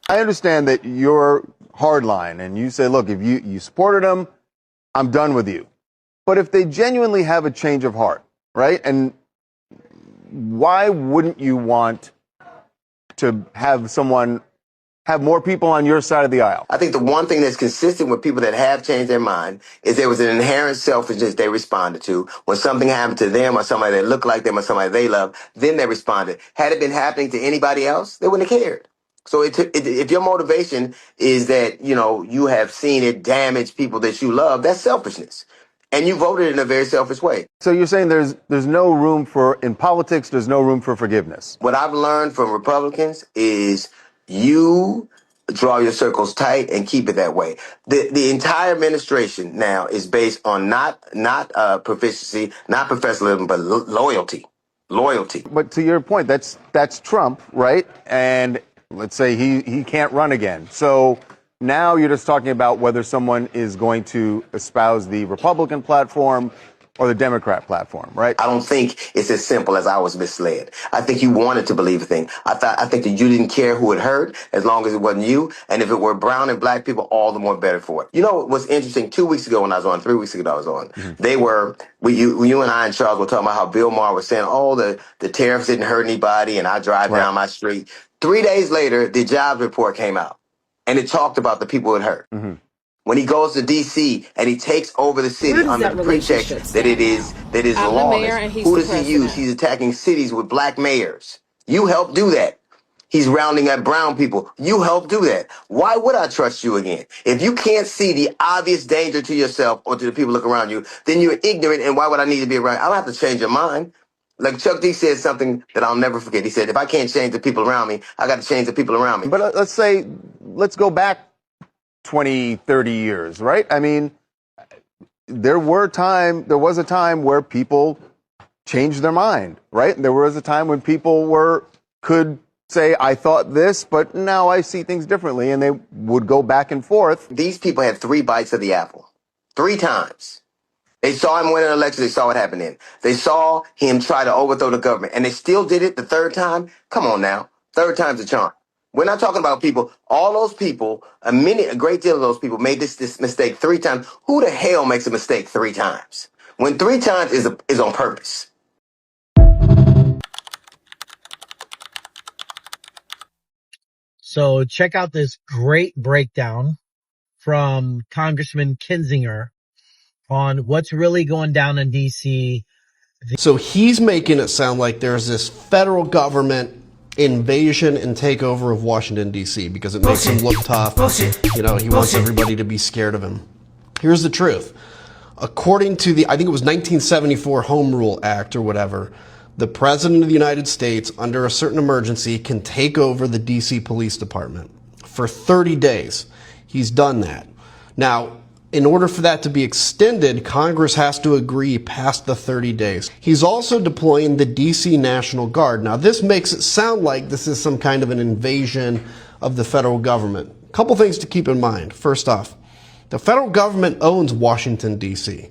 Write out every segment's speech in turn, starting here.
I understand that you're hardline and you say, look, if you supported him, I'm done with you. But if they genuinely have a change of heart, right? And why wouldn't you want to have more people on your side of the aisle? I think the one thing that's consistent with people that have changed their mind is there was an inherent selfishness they responded to. When something happened to them or somebody that looked like them or somebody they love, then they responded. Had it been happening to anybody else, they wouldn't have cared. So if your motivation is that, you have seen it damage people that you love, that's selfishness. And you voted in a very selfish way. So you're saying there's no room in politics, there's no room for forgiveness. What I've learned from Republicans is you draw your circles tight and keep it that way. The entire administration now is based on not proficiency, not professionalism, but loyalty. Loyalty. But to your point, that's Trump, right? And let's say he can't run again. So now you're just talking about whether someone is going to espouse the Republican platform or the Democrat platform, right? I don't think it's as simple as I was misled. I think you wanted to believe a thing. I think that you didn't care who it hurt as long as it wasn't you. And if it were brown and black people, all the more better for it. You know what's interesting? 2 weeks ago when I was on, 3 weeks ago I was on, you and I and Charles were talking about how Bill Maher was saying, the tariffs didn't hurt anybody and I drive down my street. 3 days later, the jobs report came out. And it talked about the people it hurt. Mm-hmm. When he goes to D.C. and he takes over the city under the pretext that it is lawless, who does he use? He's attacking cities with black mayors. You helped do that. He's rounding up brown people. You helped do that. Why would I trust you again? If you can't see the obvious danger to yourself or to the people looking around you, then you're ignorant, and why would I need to be around? I don't have to change your mind. Like Chuck D said something that I'll never forget. He said, if I can't change the people around me, I got to change the people around me. But let's go back 20, 30 years, right? I mean, there was a time where people changed their mind, right? There was a time when people could say, I thought this, but now I see things differently, and they would go back and forth. These people had 3 bites of the apple. 3 times. They saw him win an election. They saw what happened then. They saw him try to overthrow the government, and they still did it the 3rd time. Come on now. 3rd time's a charm. We're not talking about people. All those people, a great deal of those people made this mistake 3 times. Who the hell makes a mistake 3 times? When 3 times is on purpose. So check out this great breakdown from Congressman Kinzinger on what's really going down in D.C. So he's making it sound like there's this federal government invasion and takeover of Washington, D.C. because it makes him look tough. He wants everybody to be scared of him. Here's the truth. According to I think it was 1974 Home Rule Act or whatever, the President of the United States, under a certain emergency, can take over the D.C. Police Department for 30 days. He's done that. Now, in order for that to be extended, Congress has to agree past the 30 days. He's also deploying the D.C. National Guard. Now, this makes it sound like this is some kind of an invasion of the federal government. A couple things to keep in mind. First off, the federal government owns Washington, D.C.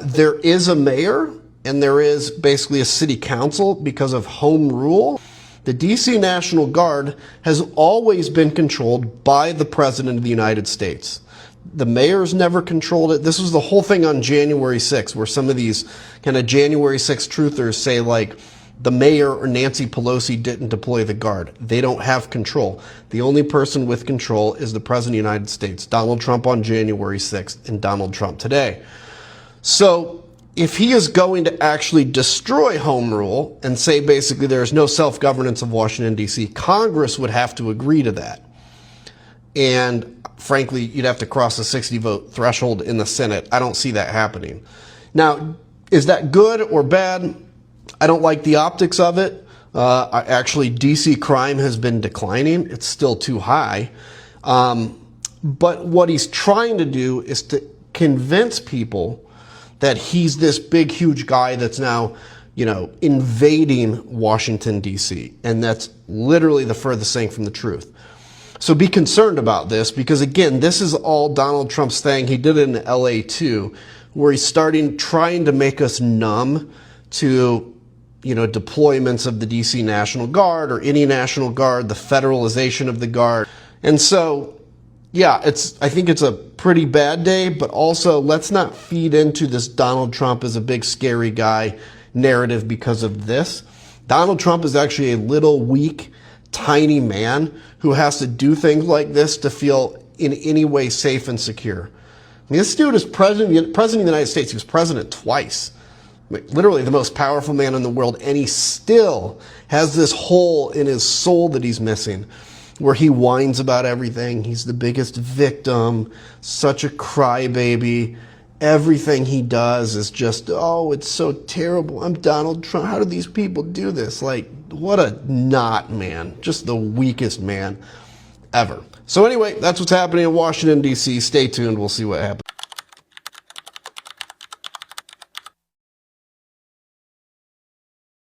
There is a mayor, and there is basically a city council because of home rule. The D.C. National Guard has always been controlled by the President of the United States. The mayors never controlled it. This was the whole thing on January 6th, where some of these kind of January 6th truthers say, like, the mayor or Nancy Pelosi didn't deploy the guard. They don't have control. The only person with control is the President of the United States, Donald Trump on January 6th and Donald Trump today. So if he is going to actually destroy home rule and say basically there is no self-governance of Washington, D.C., Congress would have to agree to that. And frankly, you'd have to cross the 60-vote threshold in the Senate. I don't see that happening. Now, is that good or bad? I don't like the optics of it. Actually, D.C. crime has been declining. It's still too high. But what he's trying to do is to convince people that he's this big, huge guy that's now, invading Washington, D.C. And that's literally the furthest thing from the truth. So be concerned about this because, again, this is all Donald Trump's thing. He did it in L.A. too, where he's trying to make us numb to, deployments of the D.C. National Guard or any National Guard, the federalization of the Guard. And so, yeah, I think it's a pretty bad day, but also let's not feed into this Donald Trump is a big scary guy narrative because of this. Donald Trump is actually a little weak, tiny man who has to do things like this to feel in any way safe and secure. I mean, this dude is president of the United States. He was president twice. Literally the most powerful man in the world, and he still has this hole in his soul that he's missing, where he whines about everything. He's the biggest victim, such a crybaby. Everything he does is just, oh, it's so terrible. I'm Donald Trump. How do these people do this? Like, what a not man. Just the weakest man ever. So anyway, that's what's happening in Washington, D.C. Stay tuned. We'll see what happens.